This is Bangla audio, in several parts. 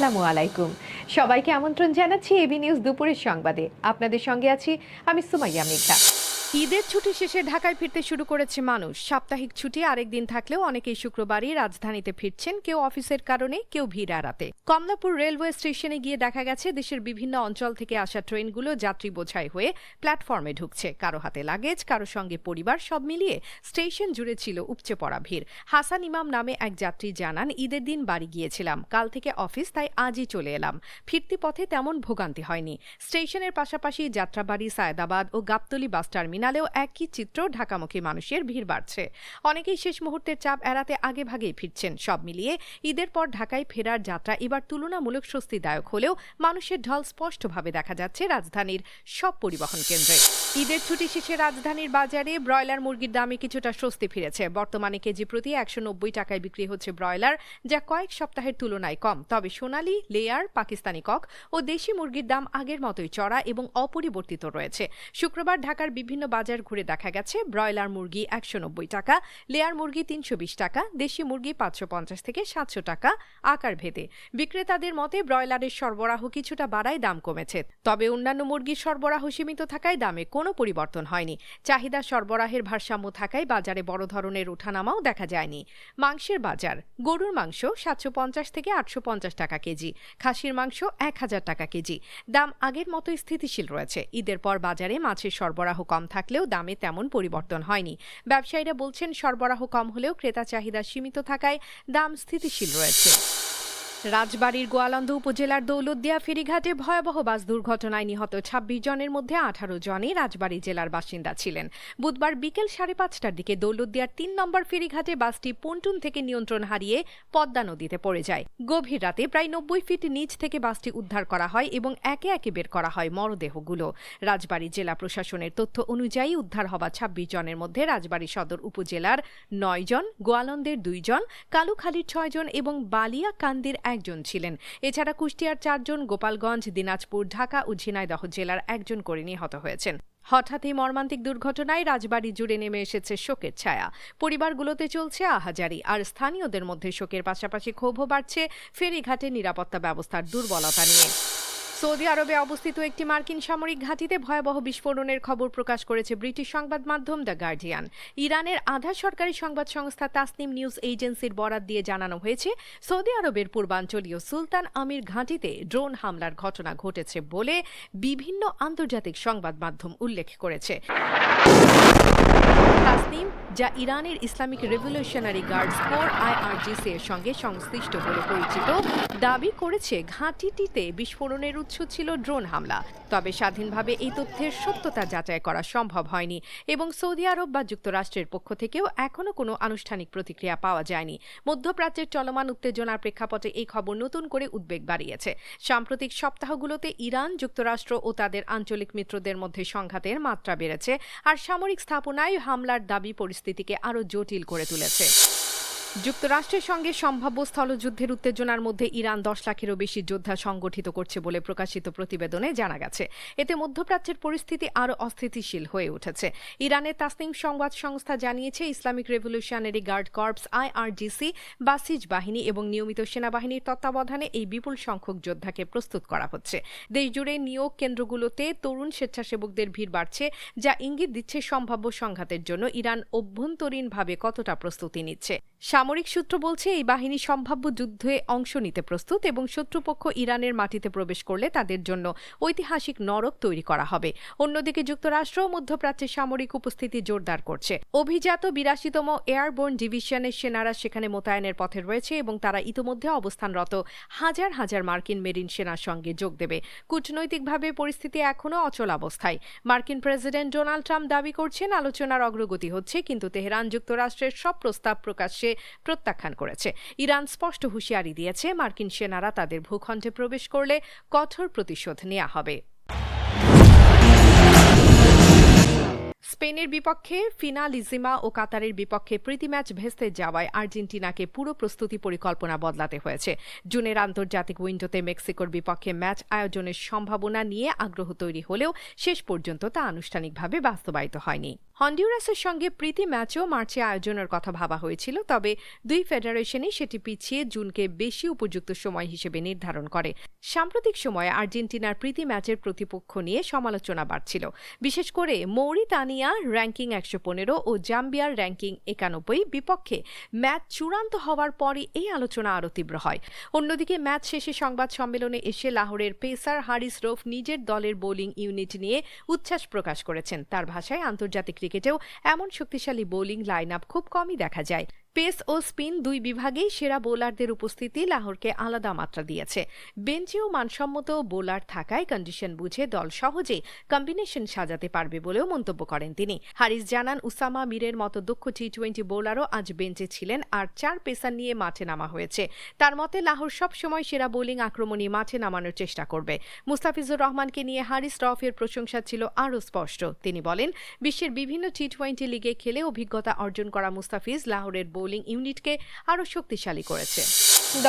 আসসালামু আলাইকুম। সবাইকে আমন্ত্রণ জানাচ্ছি এবি নিউজ দুপুরের সংবাদে। আপনাদের সঙ্গে আছি আমি সুমাইয়া মেঘা। ঈদের ছুটি শেষে ঢাকায় ফিরতে শুরু করেছে মানুষ। সাপ্তাহিক ছুটি আরেকদিন থাকলেও অনেকেই শুক্রবারই রাজধানীতে ফিরছেন, কেউ অফিসের কারণে, কেউ ভিড় এড়াতে। কমলাপুর রেলওয়ে স্টেশনে গিয়ে দেখা গেছে দেশের বিভিন্ন অঞ্চল থেকে আসা ট্রেনগুলো যাত্রী বোঝাই হয়ে প্ল্যাটফর্মে ঢুকছে। কারো হাতে লাগেজ, কারো সঙ্গে পরিবার, সব মিলিয়ে স্টেশন জুড়ে ছিল উপচে পড়া ভিড়। হাসান ইমাম নামে এক যাত্রী জানান, ঈদের দিন বাড়ি গিয়েছিলাম, কাল থেকে অফিস, তাই আজই চলে এলাম। ফিরতি পথে তেমন ভোগান্তি হয়নি। স্টেশনের পাশাপাশি যাত্রাবাড়ি, সায়দাবাদ ও গাবতলী বাস টার্মিনালেও একই চিত্র, ঢাকামুখী মানুষের ভিড় বাড়ছে। অনেকেই শেষ মুহূর্তের চাপ এড়াতে আগেভাগেই ফিরছেন। সব মিলিয়ে ঈদের পর ঢাকায় ফেরার যাত্রা এবার তুলনামূলক স্বস্তিদায়ক হলেও মানুষের ঢল স্পষ্টভাবে দেখা যাচ্ছে রাজধানীর সব পরিবহন কেন্দ্রে। ঈদের ছুটি শেষে রাজধানীর বাজারে ব্রয়লার মুরগির দামে কিছুটা স্বস্তি ফিরেছে। বর্তমানে কেজি প্রতি 190 টাকায় বিক্রি হচ্ছে ব্রয়লার, যা কয়েক সপ্তাহের তুলনায় কম। তবে সোনালী, লেয়ার, পাকিস্তানি কক ও দেশি মুরগির দাম আগের মতোই চড়া এবং অপরিবর্তিত রয়েছে। শুক্রবার ঢাকার বিভিন্ন বাজার ঘুরে দেখা গেছে ব্রয়লার মুরগি 190 টাকা, লেয়ার মুরগি 320 টাকা, দেশি মুরগি 550 থেকে 700 টাকা আকার ভেদে। বিক্রেতাদের মতে ব্রয়লারের সরবরাহ কিছুটা বাড়ায় দাম কমেছে, তবে অন্যান্য মুরগির সরবরাহ সীমিত থাকায় দামে কোনো পরিবর্তন হয়নি। চাহিদা সরবরাহের ভারসাম্য থাকায় বাজারে বড় ধরনের ওঠানামাও দেখা যায়নি। মাংসের বাজার, গরুর মাংস 750 থেকে 850 টাকা কেজি, খাসির মাংস 1000 টাকা কেজি। দাম আগের মতোই স্থিতিশীল রয়েছে। ঈদের পর বাজারে মাছের সরবরাহ কম থাকলেও দামে তেমন পরিবর্তন হয়নি। ব্যবসায়ীরা বলছেন, সরবরাহ কম হলেও ক্রেতা চাহিদা সীমিত থাকায় দাম স্থিতিশীল রয়েছে। রাজবাড়ীর গোয়ালন্দ উপজেলার দৌলতদিয়া ফেরিঘাটে ভয়াবহ বাস দুর্ঘটনায় নিহত 26 জনের মধ্যে 18 জনই রাজবাড়ী জেলার বাসিন্দা ছিলেন। বুধবার বিকেল 5:30টার দিকে দৌলতদিয়ার 3 নম্বর ফেরিঘাটে বাসটি পন্টুন থেকে নিয়ন্ত্রণ হারিয়ে পদ্মা নদীতে পড়ে যায়। গভীর রাতে প্রায় 90 ফিট নিচ থেকে বাসটি উদ্ধার করা হয় এবং একে একে বের করা হয় মরদেহগুলো। রাজবাড়ী জেলা প্রশাসনের তথ্য অনুযায়ী উদ্ধার হওয়া 26 জনের মধ্যে রাজবাড়ী সদর উপজেলার 9 জন, গোয়ালন্দের 2 জন, কালুখালীর 6 জন এবং বালিয়াকান্দির 1 জন ছিলেন। এছাড়া কুষ্টিয়ার 4 জন, গোপালগঞ্জ, দিনাজপুর, ঢাকা ও ঝিনাইদহ জেলার 1 জন করে নিহত হয়েছেন। হঠাৎ এই মর্মান্তিক দুর্ঘটনায় রাজবাড়ী জুড়ে নেমে এসেছে শোকের ছায়া। পরিবারগুলোতে চলছে আহাজারি, আর স্থানীয়দের মধ্যে শোকের পাশাপাশি ক্ষোভও বাড়ছে ফেরিঘাটে নিরাপত্তা ব্যবস্থার দুর্বলতা নিয়ে। সৌদি আরবে অবস্থিত একটি মার্কিন সামরিক ঘাঁটিতে ভয়াবহ বিস্ফোরণের খবর প্রকাশ করেছে ব্রিটিশ সংবাদ মাধ্যম দ্য গার্ডিয়ান। ইরানের আধা সরকারি সংবাদ সংস্থা তাসনিম নিউজ এজেন্সির বরাত দিয়ে জানানো হয়েছে, সৌদি আরবের পূর্বাঞ্চলীয় সুলতান আমির ঘাঁটিতে ড্রোন হামলার ঘটনা ঘটেছে বলে বিভিন্ন আন্তর্জাতিক সংবাদ মাধ্যম উল্লেখ করেছে। তাসনিম, যা ইরানের Islamic revolutionary guards core IRGC এর সঙ্গে সংশ্লিষ্ট বলে পরিচিত, দাবি করেছে ঘাঁটিটিতে বিস্ফোরণের উৎস ছিল ড্রোন হামলা। তবে স্বাধীনভাবে এই তথ্যের সত্যতা যাচাই করা সম্ভব হয়নি এবং সৌদি আরব বা যুক্তরাষ্ট্রের পক্ষ থেকেও এখনও কোনো আনুষ্ঠানিক প্রতিক্রিয়া পাওয়া যায়নি। মধ্যপ্রাচ্যের চলমান উত্তেজনার প্রেক্ষাপটে এই খবর নতুন করে উদ্বেগ বাড়িয়েছে। সাম্প্রতিক সপ্তাহগুলোতে ইরান, যুক্তরাষ্ট্র ও তাদের আঞ্চলিক মিত্রদের মধ্যে সংঘাতের মাত্রা বেড়েছে, আর সামরিক স্থাপনায় হামলার দাবি পরিস্থিতিকে আরও জটিল করে তুলেছে। যুক্তরাষ্ট্রের সঙ্গে সম্ভাব্য স্থলযুদ্ধের উত্তেজনার মধ্যে ইরান 10 লাখেরও বেশি যোদ্ধা সংগঠিত করছে বলে প্রকাশিত প্রতিবেদনে জানা গেছে। এতে মধ্যপ্রাচ্যের পরিস্থিতি আরও অস্থিতিশীল হয়ে উঠেছে। ইরানের তাসনিম সংবাদ সংস্থা জানিয়েছে, Islamic Revolutionary Guard Corps IRGC, Basij বাহিনী এবং নিয়মিত সেনাবাহিনীর তত্ত্বাবধানে এই বিপুল সংখ্যক যোদ্ধাকে প্রস্তুত করা হচ্ছে। দেশজুড়ে নিয়োগ কেন্দ্রগুলোতে তরুণ স্বেচ্ছাসেবকদের ভিড় বাড়ছে, যা ইঙ্গিত দিচ্ছে সম্ভাব্য সংঘাতের জন্য ইরান অভ্যন্তরীণভাবে কতটা প্রস্তুতি নিচ্ছে। সামরিক সূত্র বলছে, এই বাহিনী সম্ভাব্য যুদ্ধে অংশ নিতে প্রস্তুত এবং শত্রুপক্ষ ইরানের মাটিতে প্রবেশ করলে তাদের জন্য ঐতিহাসিক নরক তৈরি করা হবে। অন্যদিকে যুক্তরাষ্ট্র মধ্যপ্রাচ্যের সামরিক উপস্থিতি জোরদার করছে। অভিজাত 82তম এয়ারবোর্ন ডিভিশনের সেনারা সেখানে মোতায়েনের পথে রয়েছে এবং তারা ইতোমধ্যে অবস্থানরত হাজার হাজার মার্কিন মেরিন সেনার সঙ্গে যোগ দেবে। কূটনৈতিকভাবে পরিস্থিতি এখনও অচলাবস্থায়। মার্কিন প্রেসিডেন্ট ডোনাল্ড ট্রাম্প দাবি করছেন আলোচনার অগ্রগতি হচ্ছে, কিন্তু তেহরান যুক্তরাষ্ট্রের সব প্রস্তাব প্রকাশ্যে প্রত্যাখ্যান করেছে। ইরান স্পষ্ট হুঁশিয়ারি দিয়েছে, মার্কিন সেনারা তাদের ভূখণ্ডে প্রবেশ করলে কঠোর প্রতিশোধ নেওয়া হবে। স্পেনের বিপক্ষে ফিনালিজিমা ও কাতারের বিপক্ষে প্রীতি ম্যাচ ভেস্তে যাওয়ায় আর্জেন্টিনাকে পুরো প্রস্তুতি পরিকল্পনা বদলাতে হয়েছে। জুনের আন্তর্জাতিক উইন্ডোতে মেক্সিকোর বিপক্ষে ম্যাচ আয়োজনের সম্ভাবনা নিয়ে আগ্রহ তৈরি হলেও শেষ পর্যন্ত তা আনুষ্ঠানিকভাবে বাস্তবায়িত হয়নি। হন্ডুরাসের সঙ্গে প্রীতি ম্যাচও মার্চে আয়োজনের কথা ভাবা হয়েছিল, তবে দুই ফেডারেশনই সেটি পিছিয়ে জুনকে বেশি উপযুক্ত সময় হিসেবে নির্ধারণ করে। সাম্প্রতিক সময়ে আর্জেন্টিনার প্রীতি ম্যাচের প্রতিপক্ষ নিয়ে সমালোচনা বাড়ছিল, বিশেষ করে মৌরিতানিয়া র্যাঙ্কিং 115 ও জাম্বিয়ার র্যাঙ্কিং 91 বিপক্ষে ম্যাচ চূড়ান্ত হওয়ার পরই এই আলোচনা আরও তীব্র হয়। অন্যদিকে ম্যাচ শেষে সংবাদ সম্মেলনে এসে লাহোরের পেসার হারিস রৌফ নিজের দলের বোলিং ইউনিট নিয়ে উচ্ছ্বাস প্রকাশ করেছেন। তার ভাষায়, আন্তর্জাতিক ক্রিকেটেও এমন শক্তিশালী বোলিং লাইন আপ খুব কমই দেখা যায়। পেস ও স্পিন দুই বিভাগেই সেরা বোলারদের উপস্থিতি লাহোরকে আলাদা মাত্রা দিয়েছে। বেঞ্চেও মানসম্মত বোলার থাকায় কন্ডিশন বুঝে দল সহজেই কম্বিনেশন সাজাতে পারবে বলেও মন্তব্য করেন তিনি। হারিস জানান, উসামা মিরের মতো দক্ষ টি-20 বোলারও আজ বেঞ্চে ছিলেন আর 4 পেসার নিয়ে মাঠে নামা হয়েছে। তার মতে, লাহোর সবসময় সেরা বোলিং আক্রমণী মাঠে নামানোর চেষ্টা করবে। মুস্তাফিজুর রহমানকে নিয়ে হারিস রফের প্রশংসা ছিল আরও স্পষ্ট। তিনি বলেন, বিশ্বের বিভিন্ন টি-20 লিগে খেলে অভিজ্ঞতা অর্জন করা মুস্তাফিজ লাহোরের বোলিং ইউনিটকে আরও শক্তিশালী করেছে।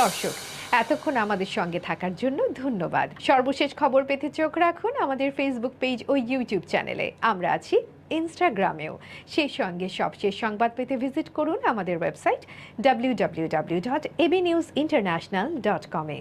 দর্শক, এতক্ষণ আমাদের সঙ্গে থাকার জন্য ধন্যবাদ। সর্বশেষ খবর পেতে চোখ রাখুন আমাদের ফেসবুক পেজ ও ইউটিউব চ্যানেলে। আমরা আছি ইনস্টাগ্রামেও। সেই সঙ্গে সবশেষ সংবাদ পেতে ভিজিট করুন আমাদের ওয়েবসাইট www.abnewsinternational.com-এ।